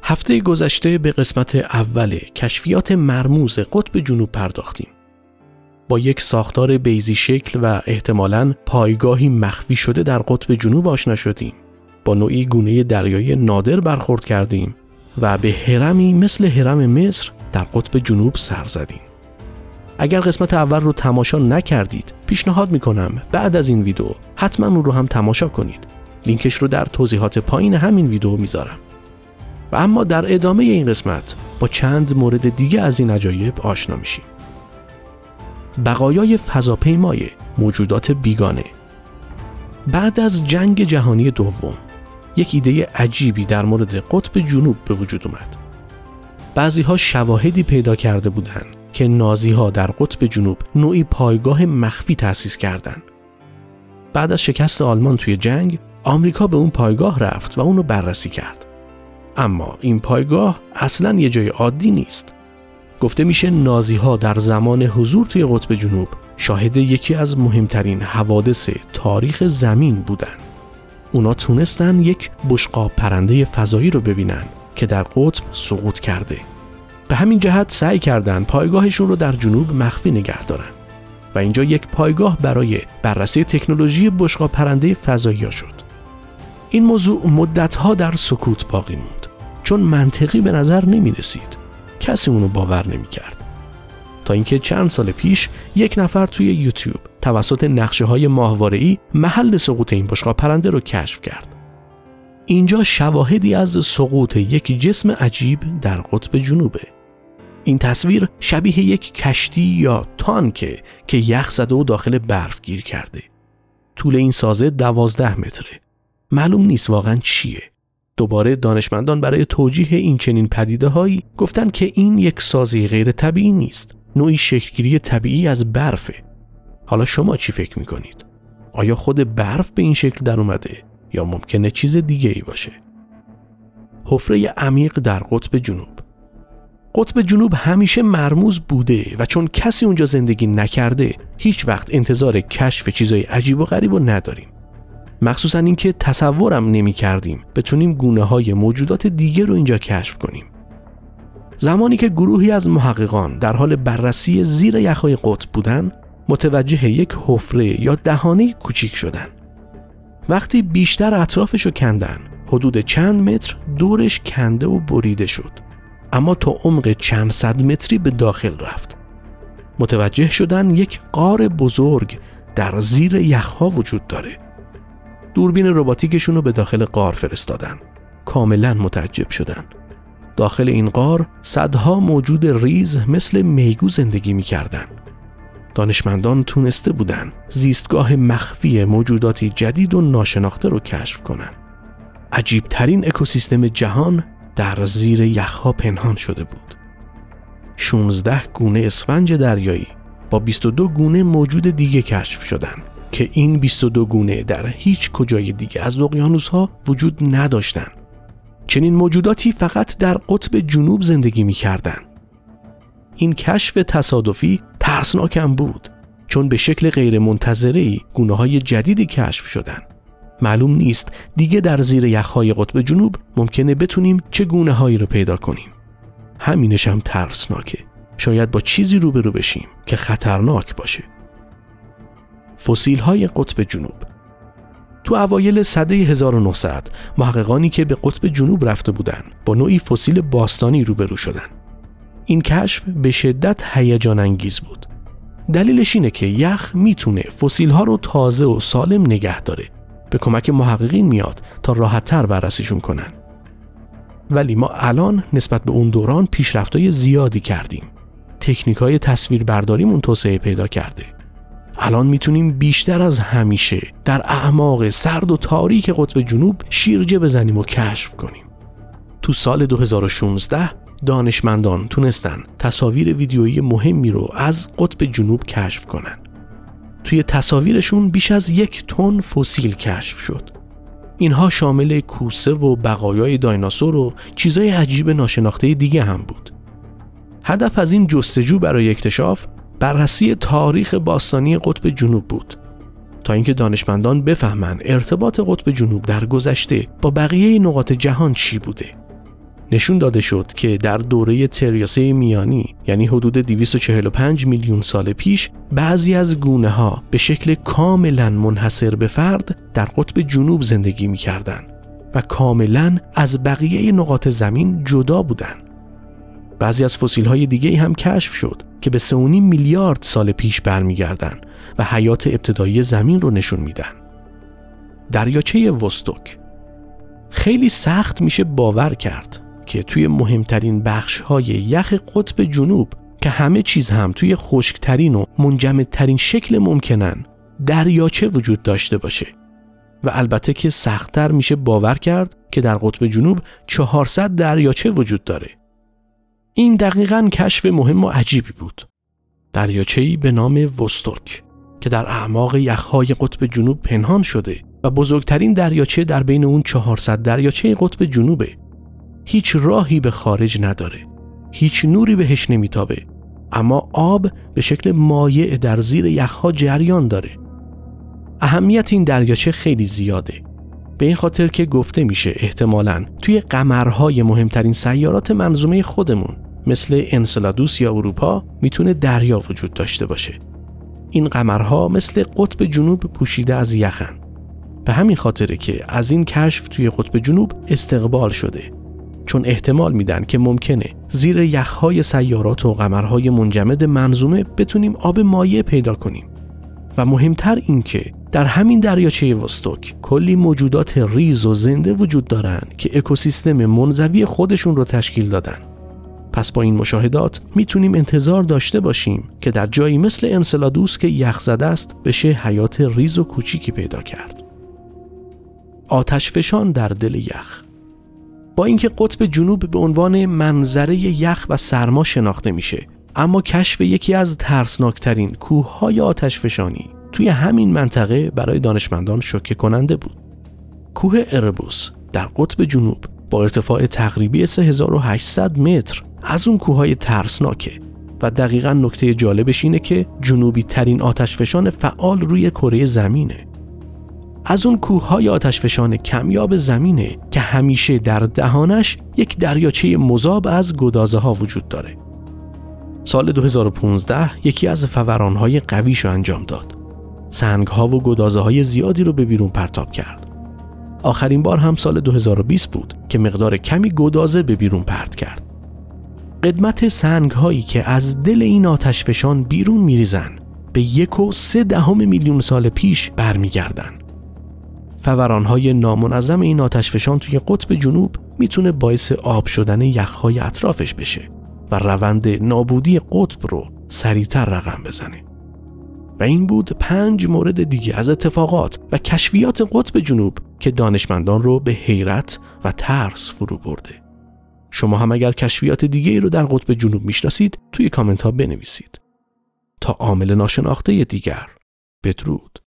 هفته گذشته به قسمت اول کشفیات مرموز قطب جنوب پرداختیم. با یک ساختار بیضی شکل و احتمالاً پایگاهی مخفی شده در قطب جنوب آشنا شدیم. با نوعی گونه دریایی نادر برخورد کردیم و به هرمی مثل هرم مصر در قطب جنوب سر زدیم. اگر قسمت اول رو تماشا نکردید، پیشنهاد میکنم بعد از این ویدیو حتما اون رو هم تماشا کنید. لینکش رو در توضیحات پایین همین ویدیو میذارم. و اما در ادامه این قسمت با چند مورد دیگه از این عجایب آشنا میشیم. بقایای فضاپیمای موجودات بیگانه. بعد از جنگ جهانی دوم یک ایده عجیبی در مورد قطب جنوب به وجود اومد. بعضی‌ها شواهدی پیدا کرده بودند که نازی‌ها در قطب جنوب نوعی پایگاه مخفی تأسیس کردند. بعد از شکست آلمان توی جنگ، آمریکا به اون پایگاه رفت و اونو بررسی کرد. اما این پایگاه اصلاً یه جای عادی نیست. گفته میشه نازی‌ها در زمان حضور توی قطب جنوب شاهد یکی از مهمترین حوادث تاریخ زمین بودن. اونا تونستن یک بشقاب پرنده فضایی رو ببینن که در قطب سقوط کرده. به همین جهت سعی کردن پایگاهشون رو در جنوب مخفی نگه دارن و اینجا یک پایگاه برای بررسی تکنولوژی بشقاب پرنده فضایی شد. این موضوع مدت‌ها در سکوت باقی موند چون منطقی به نظر نمی رسید. کسی اونو باور نمی کرد. تا اینکه چند سال پیش یک نفر توی یوتیوب توسط نقشه‌های ماهواره‌ای محل سقوط این بشقاب پرنده رو کشف کرد. اینجا شواهدی از سقوط یک جسم عجیب در قطب جنوبه. این تصویر شبیه یک کشتی یا تانکه که یخ زده و داخل برف گیر کرده. طول این سازه 12 متره. معلوم نیست واقعاً چیه. دوباره دانشمندان برای توجیه این چنین پدیده‌هایی گفتن که این یک سازه غیر طبیعی نیست. نوعی شکلگیری طبیعی از برفه. حالا شما چی فکر میکنید؟ آیا خود برف به این شکل در اومده یا ممکنه چیز دیگه ای باشه؟ حفره عمیق در قطب جنوب. قطب جنوب همیشه مرموز بوده و چون کسی اونجا زندگی نکرده هیچ وقت انتظار کشف چیزای عجیب و غریب رو نداریم. مخصوصا اینکه تصورم نمی کردیم بتونیم گونه های موجودات دیگه رو اینجا کشف کنیم. زمانی که گروهی از محققان در حال بررسی زیر یخهای قطب بودن، متوجه یک حفره یا دهانه کوچیک شدن. وقتی بیشتر اطرافشو کندن، حدود چند متر دورش کنده و بریده شد. اما تا عمق چند صد متری به داخل رفت. متوجه شدن یک غار بزرگ در زیر یخها وجود داره. دوربین رباتیکشون رو به داخل غار فرستادن. کاملا متعجب شدن. داخل این غار صدها موجود ریز مثل میگو زندگی می‌کردن. دانشمندان تونسته بودن زیستگاه مخفی موجوداتی جدید و ناشناخته رو کشف کنن. عجیبترین اکوسیستم جهان در زیر یخها پنهان شده بود. 16 گونه اسفنج دریایی با 22 گونه موجود دیگه کشف شدن که این 22 گونه در هیچ کجای دیگه از اقیانوس‌ها وجود نداشتن. چنین موجوداتی فقط در قطب جنوب زندگی می‌کردن. این کشف تصادفی ترسناکم بود چون به شکل غیر منتظره‌ای گونه‌های جدیدی کشف شدن. معلوم نیست دیگه در زیر یخ‌های قطب جنوب ممکنه بتونیم چه گونه‌هایی رو پیدا کنیم. همینش هم ترسناکه. شاید با چیزی روبرو بشیم که خطرناک باشه. فسیل‌های قطب جنوب. تو اوایل سده 1900 محققانی که به قطب جنوب رفته بودن با نوعی فسیل باستانی روبرو شدن. این کشف به شدت هیجان انگیز بود. دلیلش اینه که یخ میتونه فسیل‌ها رو تازه و سالم نگه داره. به کمک محققین میاد تا راحت‌تر بررسیشون کنن. ولی ما الان نسبت به اون دوران پیشرفت‌های زیادی کردیم. تکنیک‌های تصویربرداریمون توسعه پیدا کرده. الان میتونیم بیشتر از همیشه در اعماق سرد و تاریک قطب جنوب شیرجه بزنیم و کشف کنیم. تو سال 2016 دانشمندان تونستن تصاویر ویدیویی مهمی رو از قطب جنوب کشف کنن. توی تصاویرشون بیش از 1 تن فسیل کشف شد. اینها شامل کوسه و بقایای دایناسور و چیزای عجیب ناشناخته دیگه هم بود. هدف از این جستجو برای اکتشاف بررسی تاریخ باستانی قطب جنوب بود تا اینکه دانشمندان بفهمن ارتباط قطب جنوب در گذشته با بقیه نقاط جهان چی بوده. نشون داده شد که در دوره تریاسه میانی، یعنی حدود 245 میلیون سال پیش، بعضی از گونه‌ها به شکل کاملا منحصر به فرد در قطب جنوب زندگی می‌کردند و کاملا از بقیه نقاط زمین جدا بودند. بعضی از فسیل‌های دیگه‌ای هم کشف شد که به 3.5 میلیارد سال پیش برمیگردند و حیات ابتدایی زمین رو نشون میدن. دریاچه وستوک. خیلی سخت میشه باور کرد که توی مهمترین بخش‌های یخ قطب جنوب که همه چیز هم توی خشکترین و منجمدترین شکل ممکنن، دریاچه وجود داشته باشه. و البته که سخت‌تر میشه باور کرد که در قطب جنوب 400 دریاچه وجود داره. این دقیقاً کشف مهم و عجیبی بود. دریاچه‌ای به نام وستوک که در اعماق یخ‌های قطب جنوب پنهان شده و بزرگترین دریاچه در بین اون 400 دریاچه قطب جنوبه. هیچ راهی به خارج نداره. هیچ نوری بهش نمیتابه. اما آب به شکل مایع در زیر یخ‌ها جریان داره. اهمیت این دریاچه خیلی زیاده. به این خاطر که گفته میشه احتمالاً توی قمرهای مهمترین سیارات منظومه خودمون مثل انسلادوس یا اروپا میتونه دریا وجود داشته باشه. این قمرها مثل قطب جنوب پوشیده از یخن. به همین خاطره که از این کشف توی قطب جنوب استقبال شده، چون احتمال میدن که ممکنه زیر یخهای سیارات و قمرهای منجمد منظومه بتونیم آب مایع پیدا کنیم. و مهمتر این که در همین دریاچه وستوک کلی موجودات ریز و زنده وجود دارن که اکوسیستم منزوی خودشون رو تشکیل دادن. پس با این مشاهدات میتونیم انتظار داشته باشیم که در جایی مثل انسلادوس که یخ زده است بشه حیات ریز و کوچیکی پیدا کرد. آتشفشان در دل یخ. با اینکه قطب جنوب به عنوان منظره یخ و سرما شناخته میشه، اما کشف یکی از ترسناکترین کوههای آتشفشانی توی همین منطقه برای دانشمندان شوکه کننده بود. کوه اربوس در قطب جنوب با ارتفاع تقریبی 3800 متر از اون کوههای ترسناکه و دقیقاً نکته جالبش اینه که جنوبی ترین آتشفشان فعال روی کره زمینه. از اون کوههای آتشفشان کمیاب زمینه که همیشه در دهانش یک دریاچه مذاب از گدازه ها وجود داره. سال 2015 یکی از فوران‌های قویش رو انجام داد. سنگ‌ها و گدازه‌های زیادی رو به بیرون پرتاب کرد. آخرین بار هم سال 2020 بود که مقدار کمی گدازه به بیرون پرت کرد. قدمت سنگ‌هایی که از دل این آتشفشان بیرون می‌ریزن به 1.3 میلیون سال پیش برمیگردن. فوران‌های نامنظم این آتشفشان توی قطب جنوب میتونه باعث آب شدن یخ‌های اطرافش بشه و روند نابودی قطب رو سریعتر رقم بزنه. و این بود 5 مورد دیگه از اتفاقات و کشفیات قطب جنوب که دانشمندان رو به حیرت و ترس فرو برده. شما هم اگر کشفیات دیگه رو در قطب جنوب میشناسید توی کامنت ها بنویسید. تا عامل ناشناخته دیگر، بدرود.